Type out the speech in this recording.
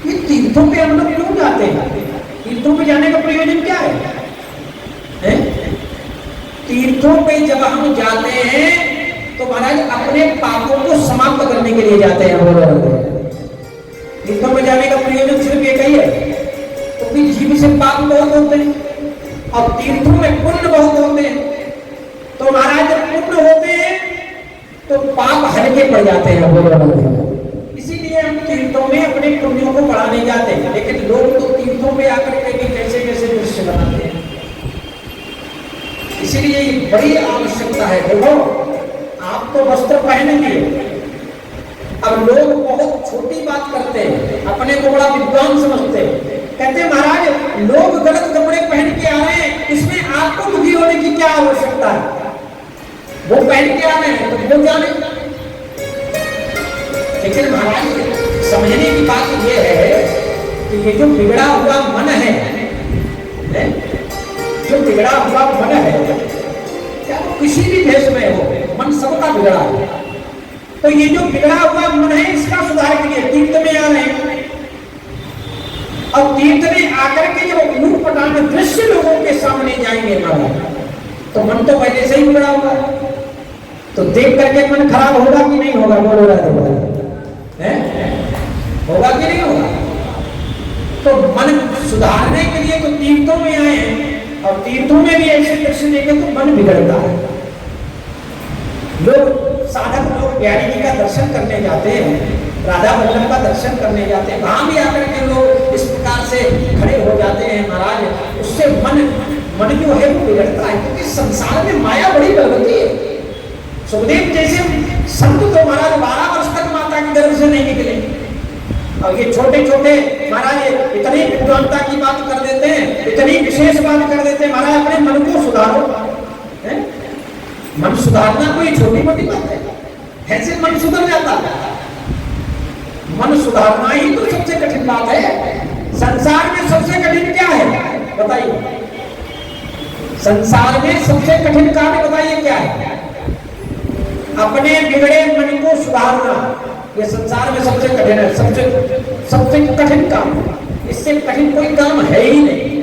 ये तीर्थों पे हम लोग क्यों जाते हैं? तीर्थों पे जाने का प्रयोजन क्या है? तीर्थों पे जब हम जाते हैं तो महाराज अपने पापों को समाप्त करने के लिए जाते हैं। तीर्थों में जाने का प्रयोजन सिर्फ एक ही है, तो फिर जीव से पाप बहुत होते हैं और तीर्थों में पुण्य बहुत होते हैं। तो महाराज जब पुण्य होते हैं तो पाप हल्के पड़ जाते हैं। इसीलिए हम तीर्थों में अपने पुण्यों को बढ़ाने जाते हैं। लेकिन लोग तो तीर्थों में आकर के भी कैसे कैसे दृश्य बनाते हैं। इसीलिए बड़ी आवश्यकता है। देखो, आप तो वस्त्र पहनेंगे, अब लोग बहुत छोटी बात करते हैं, अपने को बड़ा विद्वान समझते हैं। कहते हैं महाराज लोग गलत कपड़े पहन के आ रहे हैं, इसमें आपको दुखी होने की क्या आवश्यकता है? वो पहन के आ रहे हैं तो वो जाने। लेकिन महाराज समझने की बात ये है कि ये जो बिगड़ा हुआ मन है, जो बिगड़ा हुआ मन है, क्या वो किसी भी देश में हो, मन सबका बिगड़ा है। तो ये जो बिगड़ा हुआ मन है, इसका सुधार के लिए तीर्थ में आ रहे हैं। और तीर्थ में आकर के जब ऊट पटांग दृश्य लोगों के सामने जाएंगे महाराज, तो मन तो पहले से ही बिगड़ा हुआ है। तो देख करके मन खराब होगा कि नहीं होगा? बोलो राधे, होगा कि नहीं होगा? तो मन सुधारने के लिए तो तीर्थों में आए हैं, और तीर्थों में भी ऐसे दृश्य देखे तो मन बिगड़ता है। लोग साधक लोग प्यारी जी का दर्शन करने जाते हैं, राधा वल्लभ का दर्शन करने जाते हैं, वहां भी आकर के लोग इस प्रकार से खड़े हो जाते हैं महाराज। उससे मन जो है वो बिगड़ता है, क्योंकि संसार में माया बड़ी बलवती है। सुखदेव जैसे संत तो महाराज 12 वर्ष तक माता के गर्भ से नहीं निकले, और ये छोटे छोटे महाराज इतनी विद्वानता की बात कर देते हैं, इतनी विशेष बात कर देते हैं। महाराज अपने मन को सुधारो। मन सुधारना कोई छोटी मोटी बात है? ऐसे मन सुधर जाता है? मन सुधारना ही तो सबसे कठिन बात है। संसार में सबसे कठिन क्या है बताइए? संसार में सबसे कठिन कार्य बताइए क्या है? अपने बिगड़े मन को सुधारना, ये संसार में सबसे कठिन है, सबसे कठिन काम। इससे कठिन कोई काम है ही नहीं।